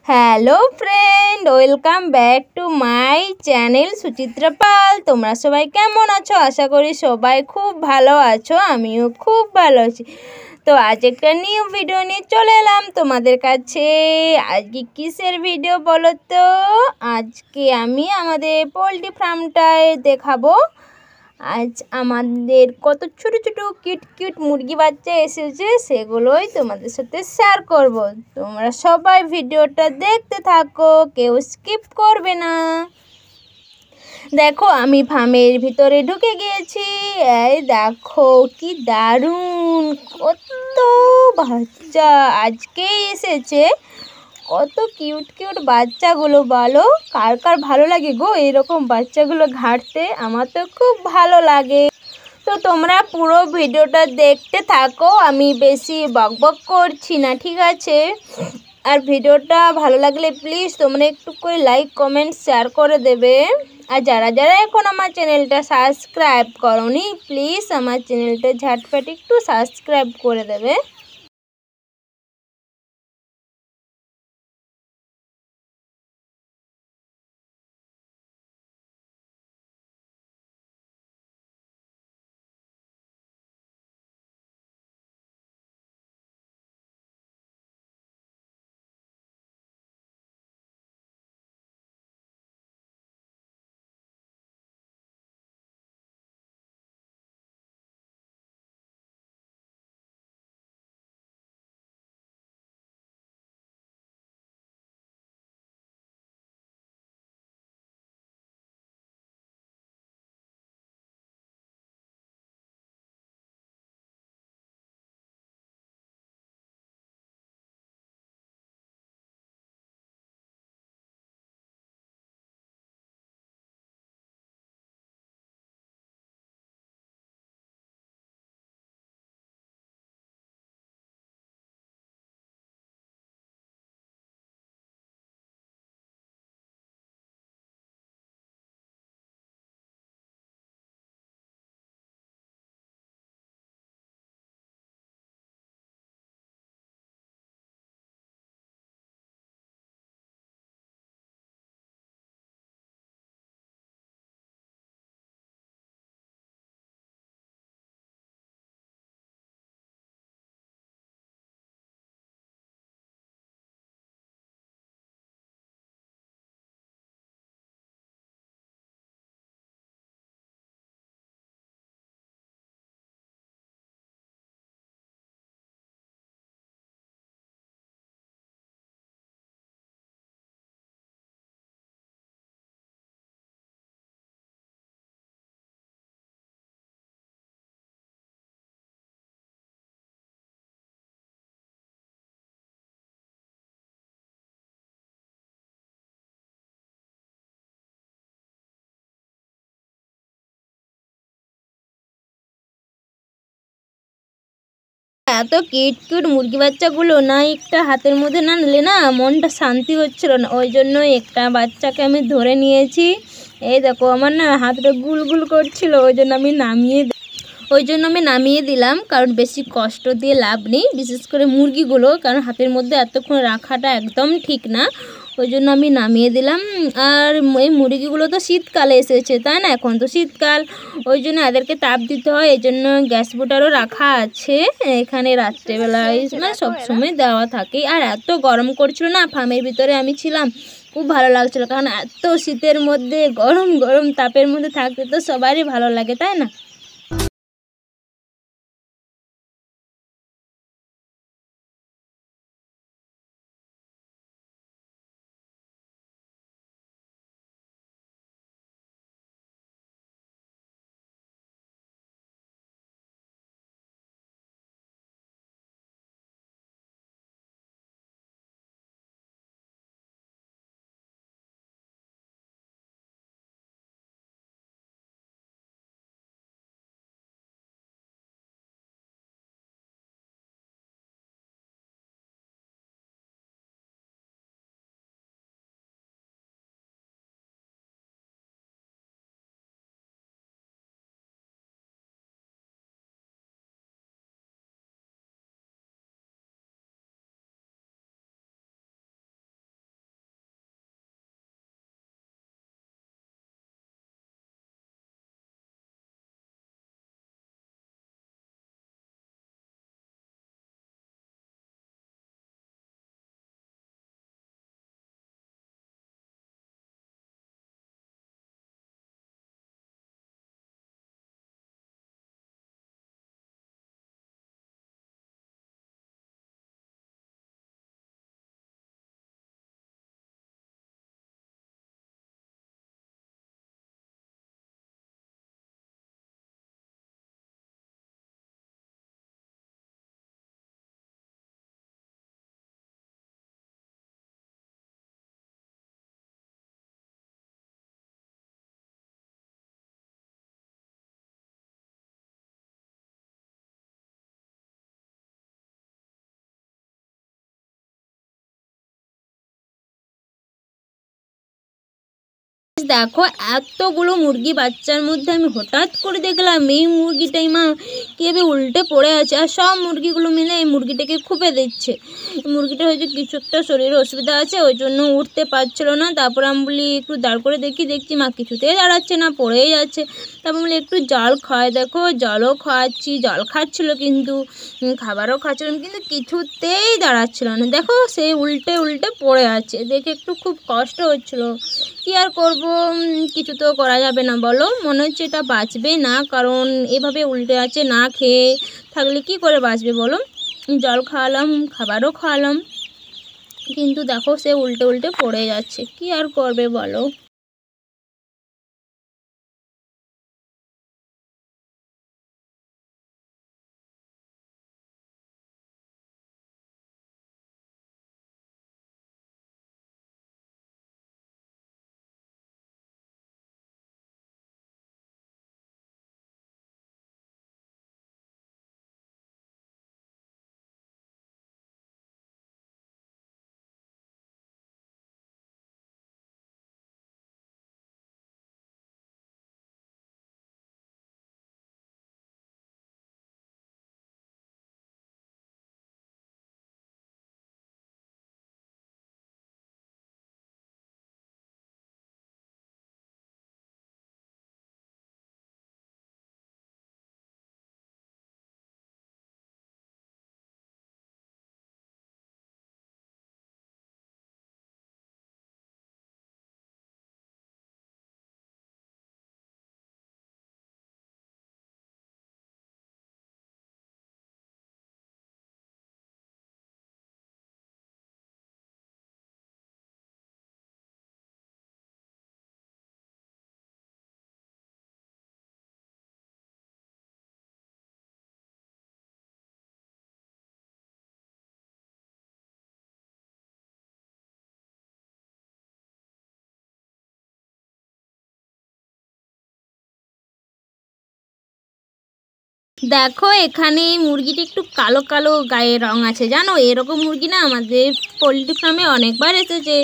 Hello friend, welcome back to my channel Suchitra Pal. তোমরা সবাই কেমন আছো? আশা করি সবাই খুব ভালো আছো, আমিও খুব ভালো আছি। তো আজ একটা নিউ ভিডিও নিয়ে চলে এলাম তোমাদের কাছে। আজকে কিসের ভিডিও বলো তো? আজকে আমি আমাদের পোলট্রি ফার্মটায় দেখাবো। আজ আমাদের কত ছোট ছোট কিউট কিউট মুরগি বাচ্চা এসেছে, সেগুলোই তোমাদের সাথে শেয়ার করব। তোমরা সবাই ভিডিওটা দেখতে থাকো, কেউ স্কিপ করবে না। দেখো, আমি ফার্মের ভিতরে ঢুকে গিয়েছি। এই দেখো কি দারুণ, কত বাচ্চা আজকেই এসেছে। কত কিউট কিউট বাচ্চাগুলো, বলো কার কার ভালো লাগে গো এরকম বাচ্চাগুলো ঘাঁটতে? আমার তো খুব ভালো লাগে। তো তোমরা পুরো ভিডিওটা দেখতে থাকো, আমি বেশি বকবক করছি না, ঠিক আছে? আর ভিডিওটা ভালো লাগলে প্লিজ তোমরা একটু করে লাইক কমেন্ট শেয়ার করে দেবে। আর যারা যারা এখন আমার চ্যানেলটা সাবস্ক্রাইব করোনি, প্লিজ আমার চ্যানেলটা ঝটপট একটু সাবস্ক্রাইব করে দেবে। এত কিউট কিউট মুরগি বাচ্চাগুলো না একটা হাতের মধ্যে না নিলে না মনটা শান্তি হচ্ছিল না, ওই জন্য একটা বাচ্চাকে আমি ধরে নিয়েছি। এই দেখো আমার না হাতটা গুল গুল করছিল, ওই জন্য আমি নামিয়ে দিলাম, কারণ বেশি কষ্ট দিয়ে লাভ নেই, বিশেষ করে মুরগিগুলো, কারণ হাতের মধ্যে এতক্ষণ রাখাটা একদম ঠিক না। ওই জন্য আমি নামিয়ে দিলাম। আর এই মুরগিগুলো তো শীতকালে এসেছে, তাই না? এখন তো শীতকাল, ওই জন্য এদেরকে তাপ দিতে হয়, এই জন্য গ্যাস বুটারও রাখা আছে এখানে। রাত্রেবেলায় মানে সবসময় দেওয়া থাকে। আর এত গরম করছিল না, ফার্মের ভিতরে আমি ছিলাম, খুব ভালো লাগছিল, কারণ এত শীতের মধ্যে গরম গরম তাপের মধ্যে থাকতে তো সবারই ভালো লাগে, তাই না? দেখো এতগুলো মুরগি বাচ্চার মধ্যে আমি হঠাৎ করে দেখলাম এই মুরগিটাই মা কীভাবে উল্টে পড়ে আছে, আর সব মুরগিগুলো মিলে এই মুরগিটাকে খুপে দিচ্ছে। মুরগিটা হয়তো কিছু একটা শরীরে অসুবিধা আছে, ওই জন্য উঠতে পারছিল না। তারপর আমি বলি একটু দাঁড় করে দেখছি মা কিছুতেই দাঁড়াচ্ছে না, পড়েই যাচ্ছে। তারপর বলি একটু জল খাওয়াই, দেখো জলও খাওয়াচ্ছি, জল খাচ্ছিলো কিন্তু খাবারও খাচ্ছিল কিন্তু কিছুতেই দাঁড়াচ্ছিল না। দেখো সে উল্টে উল্টে পড়ে আছে, দেখে একটু খুব কষ্ট হচ্ছিলো। কী আর করবো, কিছু তো করা যাবে না বলো। মনে হচ্ছে এটা বাঁচবে না, কারণ এভাবে উল্টে আছে, না খেয়ে থাকলে কি করে বাঁচবে বলো। জল খাওয়ালাম, খাবারও খাওয়ালাম, কিন্তু দেখো সে উল্টে উল্টে পড়ে যাচ্ছে, কি আর করবে বলো। দেখো এখানে মুরগিটা একটু কালো কালো গায়ের রং আছে, জানো এরকম মুরগি না আমাদের পোলট্রি ফার্মে অনেকবার এসেছে।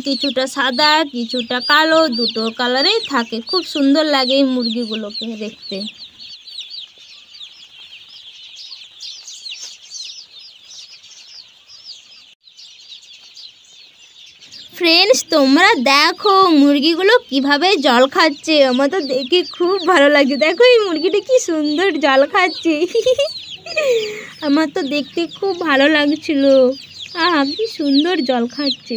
কিছুটা সাদা কিছুটা কালো, দুটো কালারেই থাকে, খুব সুন্দর লাগে এই মুরগিগুলোকে দেখতে। ফ্রেন্ডস তোমরা দেখো মুরগিগুলো কিভাবে জল খাচ্ছে, আমার তো দেখে খুব ভালো লাগছে। দেখো এই মুরগিটা কি সুন্দর জল খাচ্ছে আমার তো দেখতে খুব ভালো লাগছিল। কি সুন্দর জল খাচ্ছে।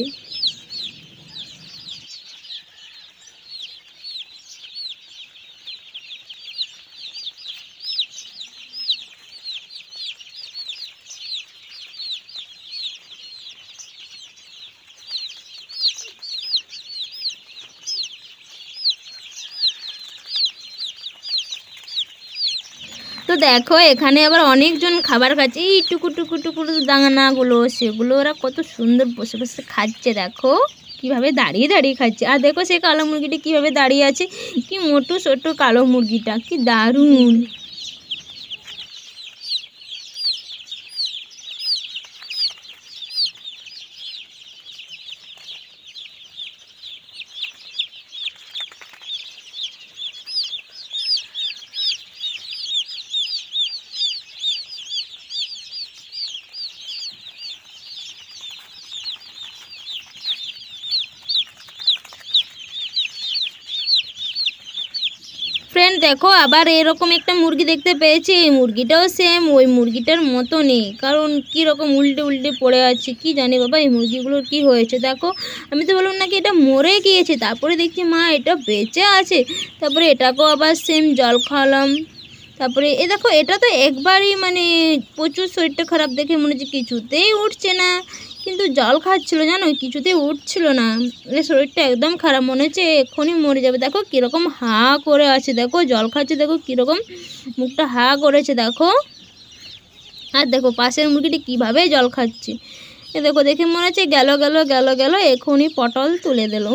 তো দেখো এখানে আবার অনেকজন খাবার খাচ্ছে, এই টুকু টুকু টুকু দানাগুলো সেগুলো ওরা কত সুন্দর বসে বসে খাচ্ছে। দেখো কিভাবে দাঁড়িয়ে দাঁড়িয়ে খাচ্ছে। আর দেখো সেই কালো মুরগিটা কিভাবে দাঁড়িয়ে আছে, কি মোটু ছোটো কালো মুরগিটা, কি দারুণ। ফ্রেন্ড দেখো আবার এরকম একটা মুরগি দেখতে পেয়েছি, এই মুরগিটাও সেম ওই মুরগিটার মতো নেই, কারণ কীরকম উল্টে উল্টে পড়ে আছে, কি জানি বাবা এই মুরগিগুলোর কি হয়েছে। দেখো আমি তো বললাম নাকি এটা মরে গিয়েছে, তারপরে দেখছি মা এটা বেঁচে আছে। তারপরে এটাকেও আবার সেম জল খাওয়ালাম। তারপরে দেখো এটা তো একবারই মানে প্রচুর শরীরটা খারাপ দেখে মনে হচ্ছে কিছুতেই উঠছে না, কিন্তু জল খাচ্ছিলো জানো, কিছুতেই উঠছিল না। শরীরটা একদম খারাপ, মনে হচ্ছে এক্ষুনি মরে যাবে। দেখো কীরকম হা করে আছে, দেখো জল খাচ্ছে, দেখো কীরকম মুখটা হা করেছে দেখো। আর দেখো পাশের মুরগিটি কীভাবে জল খাচ্ছে, দেখো দেখে মনে হচ্ছে গেল গেল গেল গেল এক্ষুনি পটল তুলে দিল।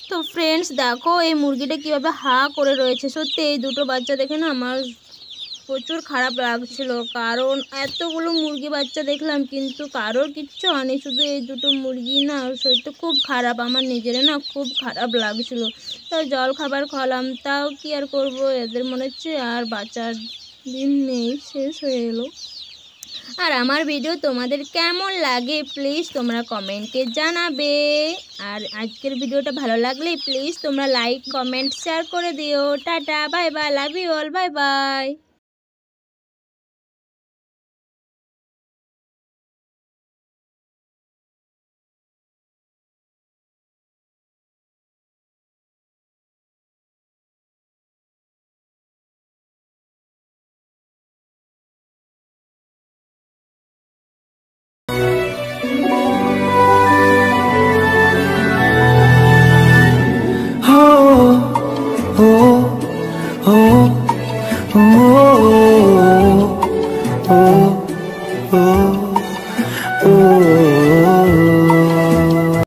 তো ফ্রেন্ডস দেখো এই মুরগিটা কীভাবে হা করে রয়েছে, সত্যি এই দুটো বাচ্চা দেখে না আমার প্রচুর খারাপ লাগছিল, কারণ এতগুলো মুরগি বাচ্চা দেখলাম কিন্তু কারোর কিচ্ছু হয়নি, শুধু এই দুটো মুরগি না শরীরটা খুব খারাপ, আমার নিজেরও না খুব খারাপ লাগছিল। তাও জল খাবার খাওয়ালাম, তাও কি আর করব, এদের মনে হচ্ছে আর বাঁচার দিন নেই, শেষ হয়ে এলো। আর আমার ভিডিও তোমাদের কেমন লাগে প্লিজ তোমরা কমেন্টে জানাবে। আর আজকের ভিডিওটা ভালো লাগলে প্লিজ তোমরা লাইক কমেন্ট শেয়ার করে দিও। Ta-ta, bye bye, love you all, bye by.